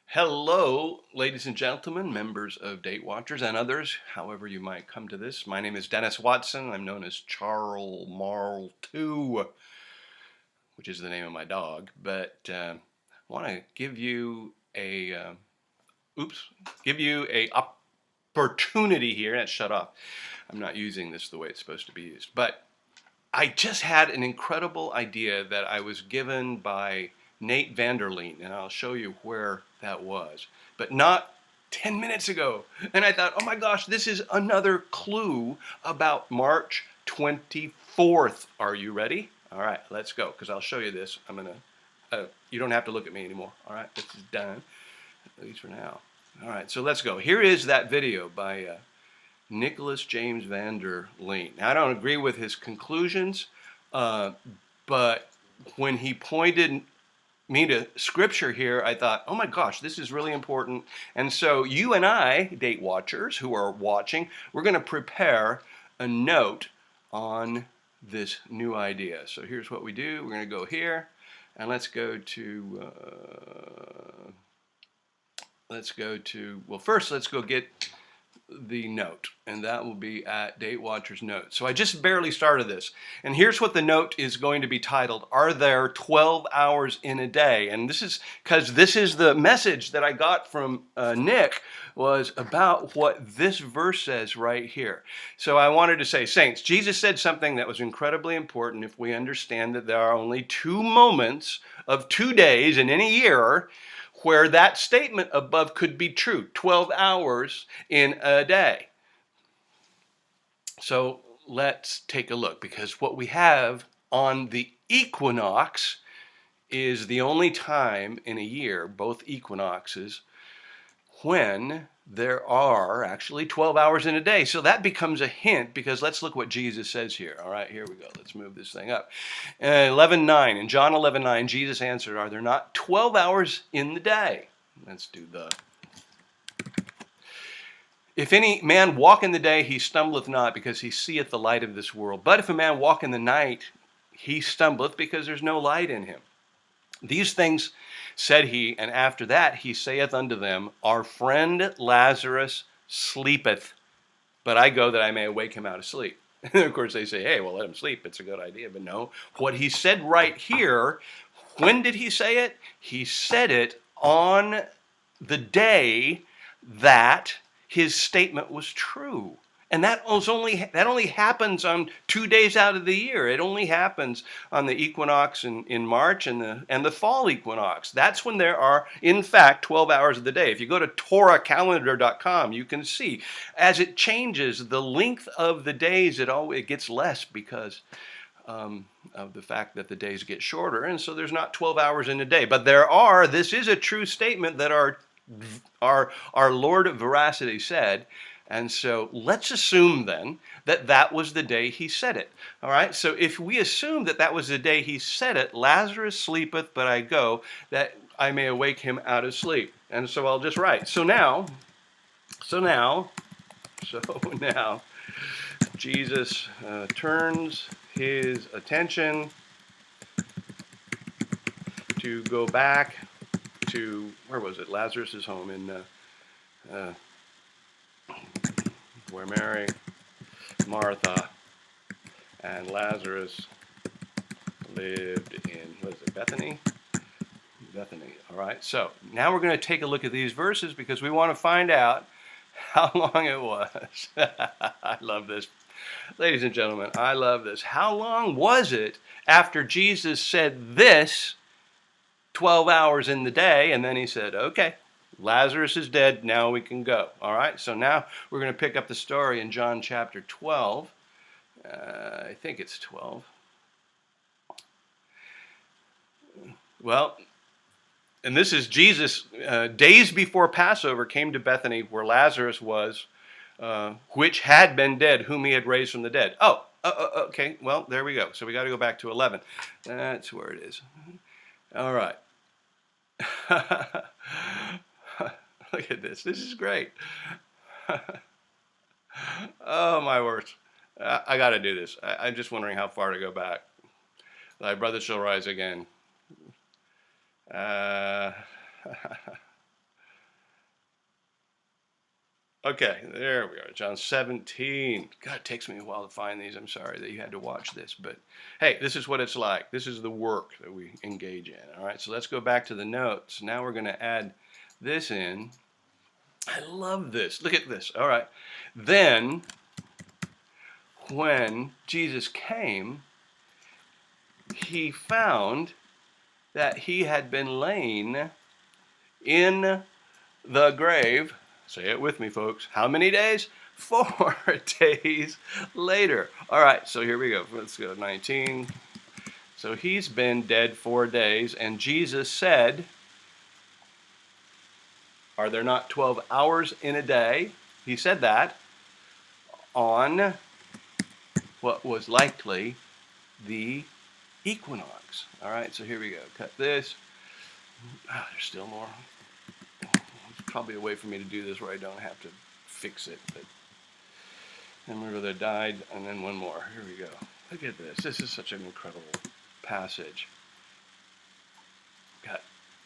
Hello, ladies and gentlemen, members of Date Watchers and others, however you might come to this. My name is Dennis Watson. I'm known as Charles Marl 2, which is the name of my dog. But I want to give you a opportunity here. That's shut off. I'm not using this the way it's supposed to be used. But I just had an incredible idea that I was given by Nate Vanderleen, and I'll show you where that was, but not 10 minutes ago. And I thought, oh my gosh, this is another clue about March 24th. Are you ready? All right, let's go, because I'll show you this. You don't have to look at me anymore. All right, this is done, at least for now. All right, so let's go. Here is that video by Nicholas James Vanderleen. Now, I don't agree with his conclusions, but when he pointed me to scripture here, I thought, oh my gosh, this is really important. And so you and I, date watchers who are watching, we're going to prepare a note on this new idea. So here's what we do. We're going to go here, and let's go to, well, first let's go get the note, and that will be at Date Watchers Notes. So I just barely started this, and here's what the note is going to be titled: Are there 12 hours in a day? And this is because this is the message that I got from Nick, was about what this verse says right here. So I wanted to say, saints, Jesus said something that was incredibly important if we understand that there are only 2 moments of 2 days in any year where that statement above could be true, 12 hours in a day. So let's take a look, because what we have on the equinox is the only time in a year, both equinoxes, when there are actually 12 hours in a day. So that becomes a hint, because let's look what Jesus says here. All right, here we go. Let's move this thing up. 11:9, in John 11:9, Jesus answered, are there not 12 hours in the day? Let's do the. If any man walk in the day, he stumbleth not, because he seeth the light of this world. But if a man walk in the night, he stumbleth, because there's no light in him. These things said he, and after that he saith unto them, our friend Lazarus sleepeth, but I go that I may awake him out of sleep. And of course they say, hey, well, let him sleep. It's a good idea. But no, what he said right here, when did he say it? He said it on the day that his statement was true. And that only happens on 2 days out of the year. It only happens on the equinox in March and the fall equinox. That's when there are, in fact, 12 hours of the day. If you go to TorahCalendar.com, you can see as it changes the length of the days, it gets less, because of the fact that the days get shorter, and so there's not 12 hours in a day. But there are. This is a true statement that our Lord of Veracity said. And so let's assume then that that was the day he said it. All right, so if we assume that that was the day he said it, Lazarus sleepeth, but I go that I may awake him out of sleep. And so I'll just write. So now, Jesus turns his attention to go back to, where was it? Lazarus' home in where Mary, Martha, and Lazarus lived in, what is it, Bethany? Bethany. All right, so now we're going to take a look at these verses, because we want to find out how long it was. I love this. Ladies and gentlemen, I love this. How long was it after Jesus said this, 12 hours in the day, and then he said, okay, Lazarus is dead, now we can go. All right, so now we're going to pick up the story in John chapter 12. I think it's 12. Well, and this is Jesus, days before Passover, came to Bethany, where Lazarus was, which had been dead, whom he had raised from the dead. Okay, well, there we go. So we got to go back to 11. That's where it is. All right. Look at this. This is great. Oh, my word. I got to do this. I'm just wondering how far to go back. Thy brother shall rise again. Okay, there we are. John 17. God, it takes me a while to find these. I'm sorry that you had to watch this, but hey, this is what it's like. This is the work that we engage in. All right, so let's go back to the notes. Now we're going to add this in. I love this. Look at this. All right. Then, when Jesus came, he found that he had been laying in the grave. Say it with me, folks. How many days? 4 days later. All right, so here we go. Let's go 19. So he's been dead 4 days, and Jesus said, are there not 12 hours in a day? He said that on what was likely the equinox. All right, so here we go. Cut this. Oh, there's still more. There's probably a way for me to do this where I don't have to fix it. But then we were died, and then one more. Here we go. Look at this. This is such an incredible passage. Cut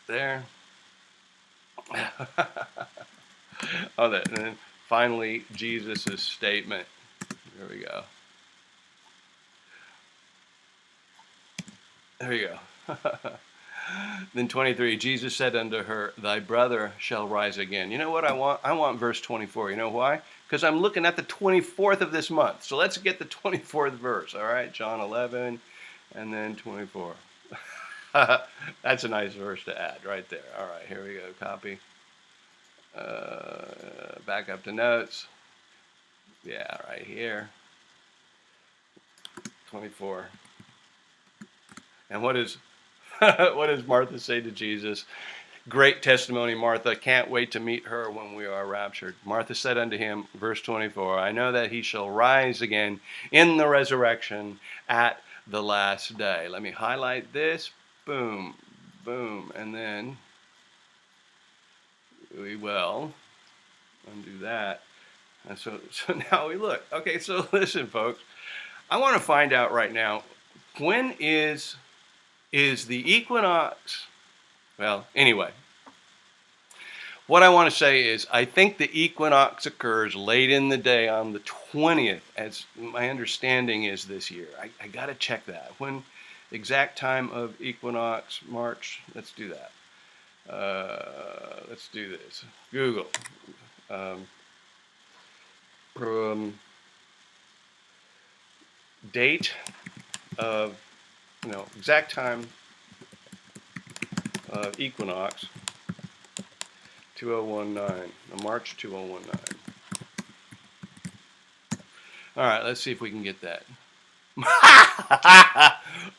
there. Oh, that, and then finally Jesus' statement. Here we go. There you go. Then 23, Jesus said unto her, thy brother shall rise again. You know what I want? I want verse 24. You know why? Because I'm looking at the 24th of this month. So let's get the 24th verse. All right, John 11 and then 24. That's a nice verse to add right there. All right, here we go. Copy. Back up to notes. Yeah, right here. 24. And what does Martha say to Jesus? Great testimony, Martha. Can't wait to meet her when we are raptured. Martha said unto him, verse 24, I know that he shall rise again in the resurrection at the last day. Let me highlight this. Boom, boom, and then we will undo that. And so now we look. Okay, so listen, folks. I want to find out right now, when is the equinox? Well, anyway, what I want to say is I think the equinox occurs late in the day on the 20th, as my understanding is this year. I got to check that. When exact time of equinox, March, let's do that. Let's do this. Google. Date of, exact time of equinox, 2019, March 2019. All right, let's see if we can get that.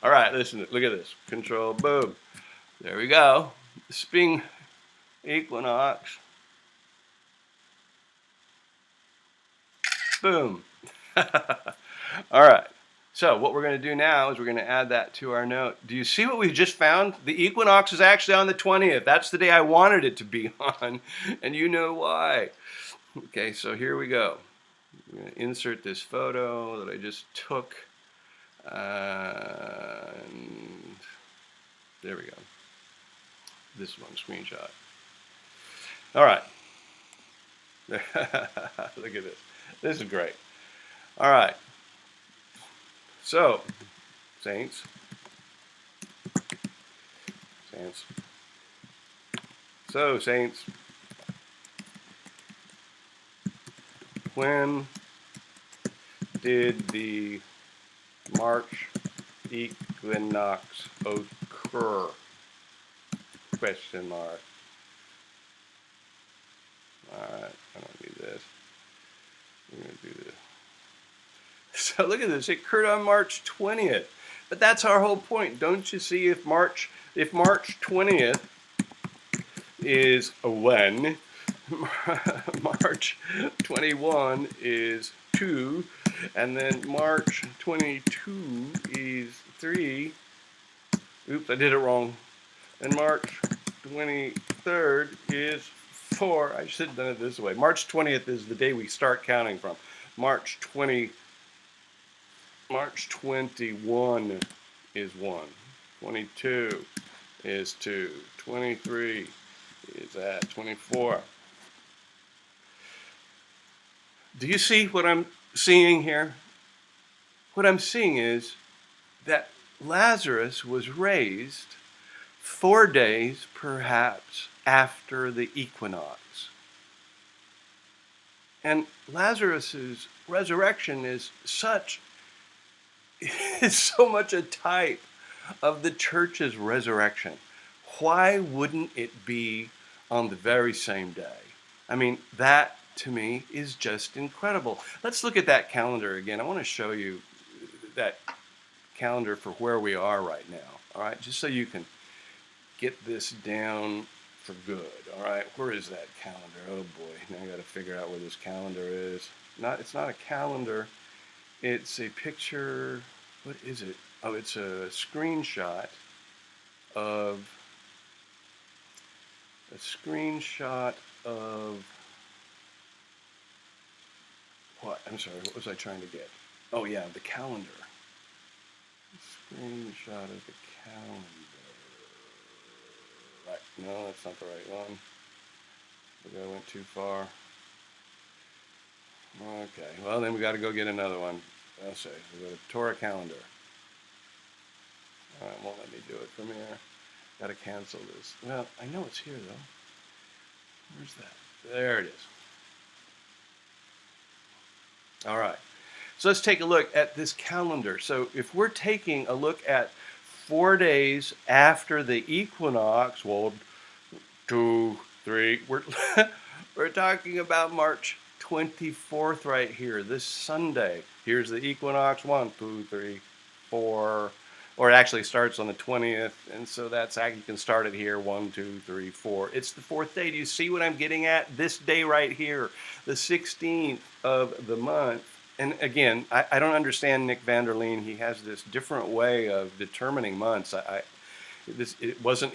All right, listen, look at this. Control, boom. There we go. The spring equinox. Boom. All right. So what we're going to do now is we're going to add that to our note. Do you see what we just found? The equinox is actually on the 20th. That's the day I wanted it to be on, and you know why. Okay, so here we go. I'm going to insert this photo that I just took. And there we go. This one, screenshot. All right. Look at this. This is great. All right. So, saints. So, saints. When did the March equinox occur? Question mark. Alright, I'm going to do this. I'm going to do this. So look at this. It occurred on March 20th. But that's our whole point. Don't you see, if March 20th is when, March 21 is 2, and then March 22 is 3. Oops, I did it wrong. And March 23rd is 4. I should have done it this way. March 20th is the day we start counting from. March 21 is 1. 22 is 2. 23 is at 24. Do you see what I'm seeing here? What I'm seeing is that Lazarus was raised 4 days perhaps after the equinox. And Lazarus's resurrection is is so much a type of the church's resurrection. Why wouldn't it be on the very same day? I mean, that to me is just incredible. Let's look at that calendar again. I want to show you that calendar for where we are right now. All right, just so you can get this down for good. All right, where is that calendar? Oh boy, now I got to figure out where this calendar is. It's not a calendar. It's a picture. What is it? Oh, it's a screenshot of what? I'm sorry. What was I trying to get? Oh yeah, the calendar. Screenshot of the calendar. Right. No, that's not the right one. Maybe I went too far. Okay. Well, then we got to go get another one. I'll say. We go to Torah calendar. All right, won't let me do it from here. Got to cancel this. Well, I know it's here though. Where's that? There it is. All right. So let's take a look at this calendar. So if we're taking a look at 4 days after the equinox, 1, 2, 3, we're talking about March 24th right here, this Sunday. Here's the equinox, 1, 2, 3, 4, or it actually starts on the 20th, and so that's how you can start it here, 1, 2, 3, 4. It's the 4th day. Do you see what I'm getting at? This day right here, the 16th of the month. And again, I don't understand Nick Vanderleen. He has this different way of determining months. It wasn't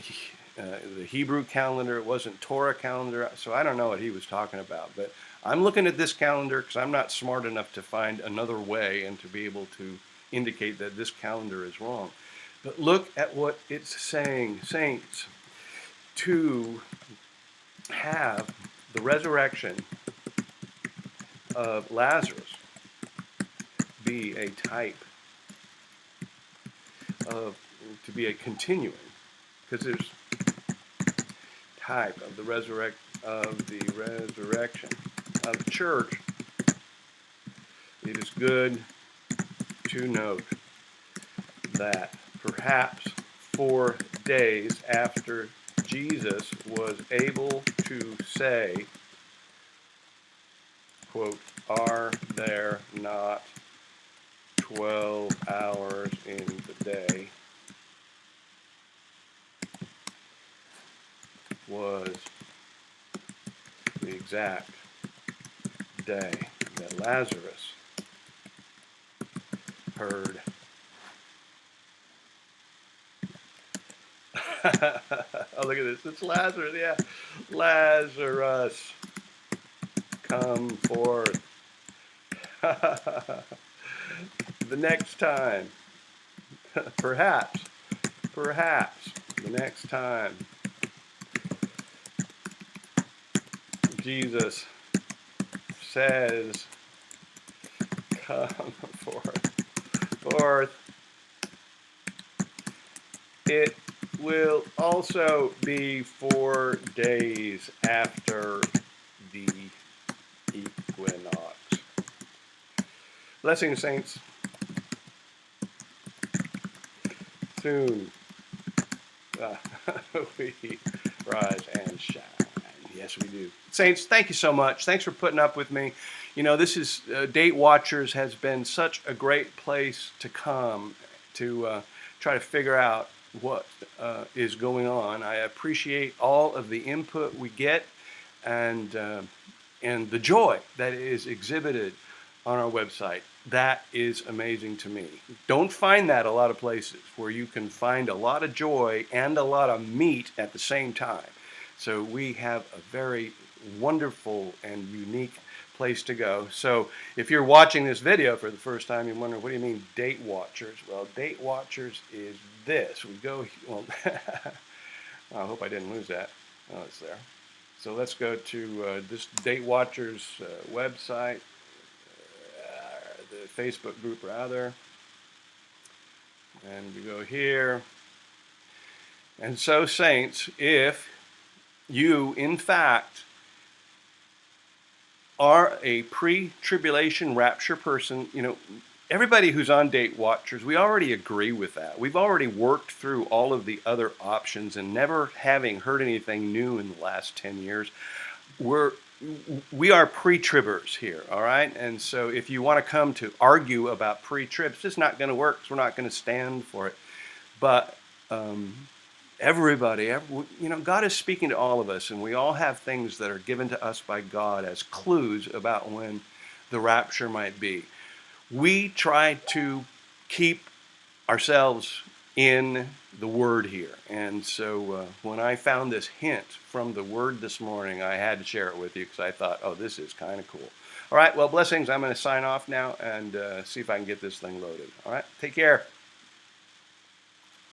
the Hebrew calendar. It wasn't Torah calendar. So I don't know what he was talking about. But I'm looking at this calendar because I'm not smart enough to find another way and to be able to indicate that this calendar is wrong. But look at what it's saying, saints, to have the resurrection of Lazarus be a type of, to be a continuing, because there's type of the resurrection of the church. It is good to note that perhaps 4 days after Jesus was able to say, quote, "Are there not 12 hours in the day?" was the exact day that Lazarus heard. Oh, look at this. It's Lazarus. Yeah. Lazarus, come forth. The next time, perhaps, the next time Jesus says, come forth, it will also be 4 days after the equinox. Blessings, saints. Soon we rise and shine. Yes, we do. Saints, thank you so much. Thanks for putting up with me. You know, this is Date Watchers has been such a great place to come to try to figure out what is going on. I appreciate all of the input we get and the joy that is exhibited on our website. That is amazing to me. Don't find that a lot of places where you can find a lot of joy and a lot of meat at the same time. So we have a very wonderful and unique place to go. So if you're watching this video for the first time, you're wondering, what do you mean Date Watchers? Well, Date Watchers is this. We go, well, I hope I didn't lose that. Oh, it's there. So let's go to this Date Watchers website. Facebook group rather. And we go here. And so, saints, if you, in fact, are a pre-tribulation rapture person, you know, everybody who's on Date Watchers, we already agree with that. We've already worked through all of the other options, and never having heard anything new in the last 10 years, we are pre-tribbers here, all right? And so if you want to come to argue about pre-trib, it's just not going to work, because we're not going to stand for it. But everybody, you know, God is speaking to all of us, and we all have things that are given to us by God as clues about when the rapture might be. We try to keep ourselves in the Word here. And so when I found this hint from the Word this morning, I had to share it with you, because I thought, oh, this is kind of cool. All right, well, blessings. I'm going to sign off now and see if I can get this thing loaded. All right, take care.